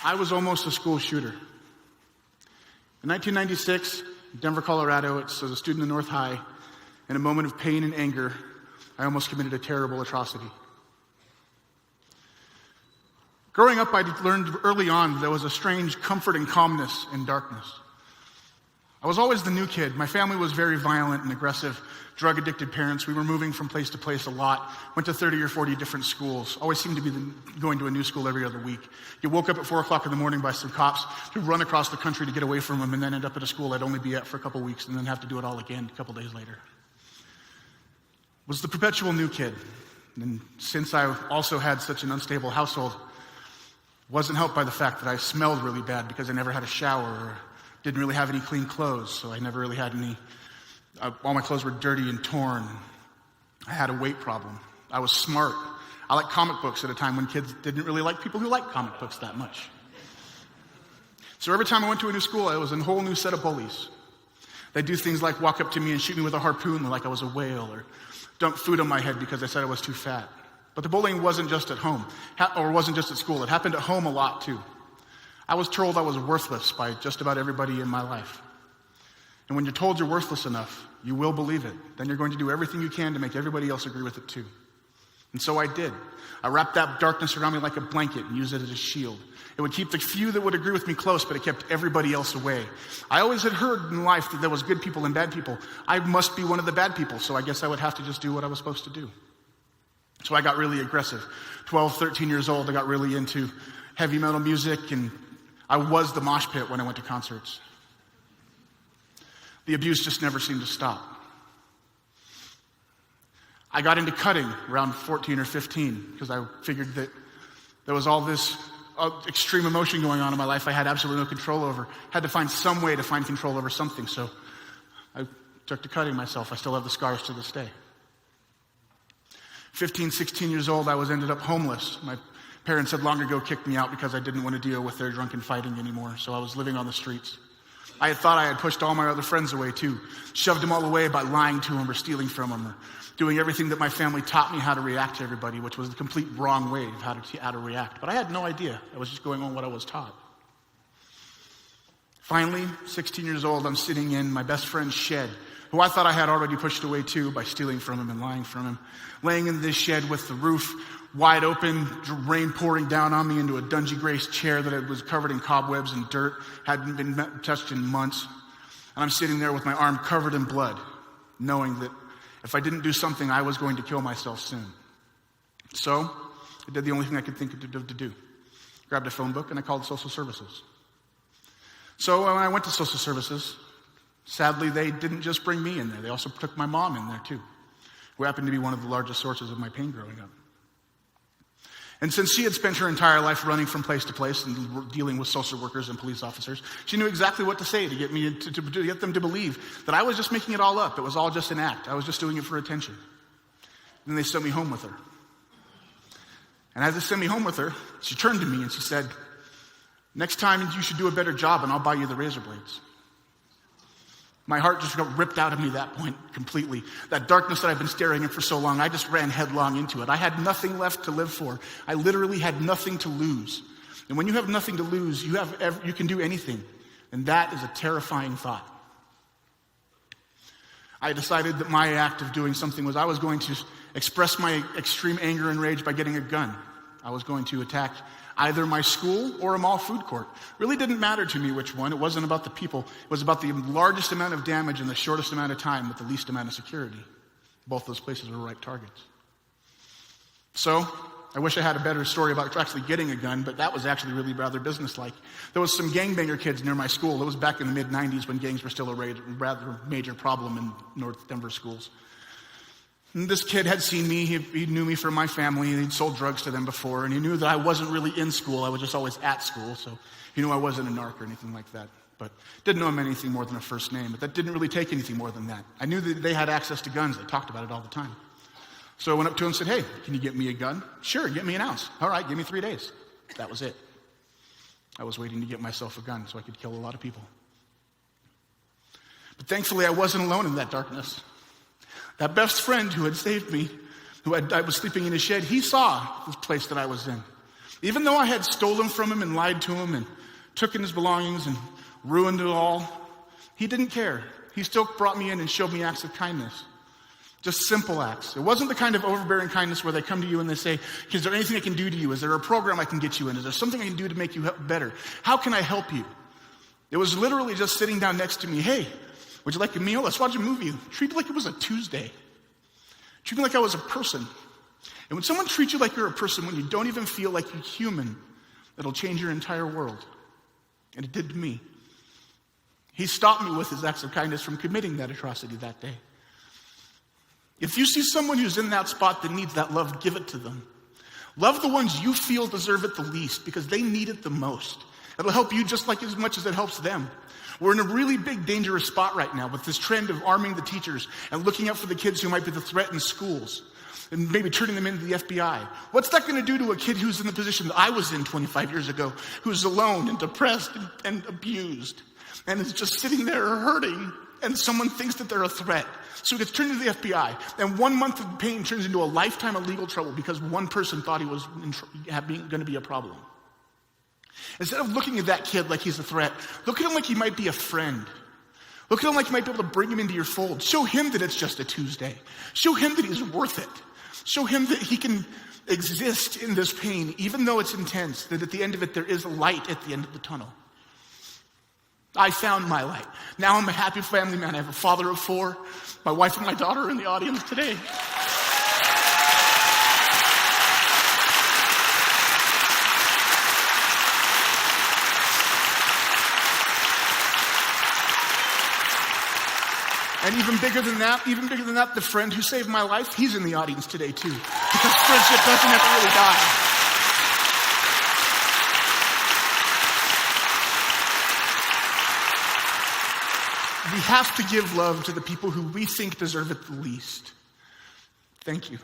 I was almost a school shooter. In 1996, Denver, Colorado, as a student in North High, in a moment of pain and anger, I almost committed a terrible atrocity. Growing up, I learned early on there was a strange comfort and calmness in darkness. I was always the new kid. My family was very violent and aggressive, drug-addicted parents. We were moving from place to place a lot, went to 30 or 40 different schools, always seemed to be going to a new school every other week. You woke up at 4 o'clock in the morning by some cops who run across the country to get away from them and then end up at a school I'd only be at for a couple weeks and then have to do it all again a couple days later. Was the perpetual new kid. And since I also had such an unstable household, wasn't helped by the fact that I smelled really bad because I never had a shower or didn't really have any clean clothes, so I never really had any, all my clothes were dirty and torn. I had a weight problem. I was smart. I liked comic books at a time when kids didn't really like people who liked comic books that much. So every time I went to a new school, it was a whole new set of bullies. They'd do things like walk up to me and shoot me with a harpoon like I was a whale, or dump food on my head because I said I was too fat. But the bullying wasn't just at home, or wasn't just at school. It happened at home a lot too. I was told I was worthless by just about everybody in my life. And when you're told you're worthless enough, you will believe it. Then you're going to do everything you can to make everybody else agree with it too. And so I did. I wrapped that darkness around me like a blanket and used it as a shield. It would keep the few that would agree with me close, but it kept everybody else away. I always had heard in life that there was good people and bad people. I must be one of the bad people, so I guess I would have to just do what I was supposed to do. So I got really aggressive. 12, 13 years old, I got really into heavy metal music, and I was the mosh pit when I went to concerts. The abuse just never seemed to stop. I got into cutting around 14 or 15 because I figured that there was all this extreme emotion going on in my life I had absolutely no control over. Had to find some way to find control over something, so I took to cutting myself. I still have the scars to this day. 15, 16 years old, I ended up homeless. My parents had long ago kicked me out because I didn't want to deal with their drunken fighting anymore, so I was living on the streets. I had thought I had pushed all my other friends away too, shoved them all away by lying to them or stealing from them or doing everything that my family taught me how to react to everybody, which was the complete wrong way of how to react. But I had no idea. I was just going on what I was taught. Finally, 16 years old, I'm sitting in my best friend's shed, who I thought I had already pushed away too by stealing from him and lying from him, laying in this shed with the roof wide open, rain pouring down on me into a dungy gray chair that was covered in cobwebs and dirt, hadn't been touched in months. And I'm sitting there with my arm covered in blood, knowing that if I didn't do something, I was going to kill myself soon. So I did the only thing I could think of to do. Grabbed a phone book and I called social services. So when I went to social services, sadly, they didn't just bring me in there. They also took my mom in there too, who happened to be one of the largest sources of my pain growing up. And since she had spent her entire life running from place to place and dealing with social workers and police officers, she knew exactly what to say to get me to get them to believe that I was just making it all up. It was all just an act. I was just doing it for attention. And then they sent me home with her. And as they sent me home with her, she turned to me and she said, "Next time you should do a better job and I'll buy you the razor blades." My heart just got ripped out of me at that point completely. That darkness that I've been staring at for so long, I just ran headlong into it. I had nothing left to live for. I literally had nothing to lose. And when you have nothing to lose, you can do anything. And that is a terrifying thought. I decided that my act of doing something was I was going to express my extreme anger and rage by getting a gun. I was going to attack either my school or a mall food court. Really didn't matter to me which one. It wasn't about the people. It was about the largest amount of damage in the shortest amount of time with the least amount of security. Both those places were ripe targets. So I wish I had a better story about actually getting a gun, but that was actually really rather businesslike. There was some gangbanger kids near my school. It was back in the mid-'90s when gangs were still a rather major problem in North Denver schools. And this kid had seen me, he knew me from my family, and he'd sold drugs to them before, and he knew that I wasn't really in school, I was just always at school, so he knew I wasn't a narc or anything like that. But didn't know him anything more than a first name, but that didn't really take anything more than that. I knew that they had access to guns, they talked about it all the time. So I went up to him and said, "Hey, can you get me a gun?" "Sure, get me an ounce." "All right, give me 3 days." That was it. I was waiting to get myself a gun so I could kill a lot of people. But thankfully I wasn't alone in that darkness. That best friend who had saved me, I was sleeping in his shed, he saw this place that I was in. Even though I had stolen from him and lied to him and took in his belongings and ruined it all, he didn't care. He still brought me in and showed me acts of kindness. Just simple acts. It wasn't the kind of overbearing kindness where they come to you and they say, is there anything I can do to you? Is there a program I can get you in? Is there something I can do to make you better? How can I help you? It was literally just sitting down next to me. Hey, would you like a meal? Let's watch a movie. Treat it like it was a Tuesday. Treat me like I was a person. And when someone treats you like you're a person, when you don't even feel like you're human, it'll change your entire world. And it did to me. He stopped me with his acts of kindness from committing that atrocity that day. If you see someone who's in that spot that needs that love, give it to them. Love the ones you feel deserve it the least because they need it the most. It'll help you just like as much as it helps them. We're in a really big, dangerous spot right now with this trend of arming the teachers and looking out for the kids who might be the threat in schools and maybe turning them into the FBI. What's that going to do to a kid who's in the position that I was in 25 years ago, who's alone and depressed and abused and is just sitting there hurting, and someone thinks that they're a threat? So he gets turned into the FBI, and 1 month of pain turns into a lifetime of legal trouble because one person thought he was going to be a problem. Instead of looking at that kid like he's a threat, look at him like he might be a friend. Look at him like you might be able to bring him into your fold. Show him that it's just a Tuesday. Show him that he's worth it. Show him that he can exist in this pain, even though it's intense, that at the end of it, there is a light at the end of the tunnel. I found my light. Now I'm a happy family man. I have a father of 4. My wife and my daughter are in the audience today. And even bigger than that, the friend who saved my life, he's in the audience today too. Because friendship doesn't have to really die. We have to give love to the people who we think deserve it the least. Thank you.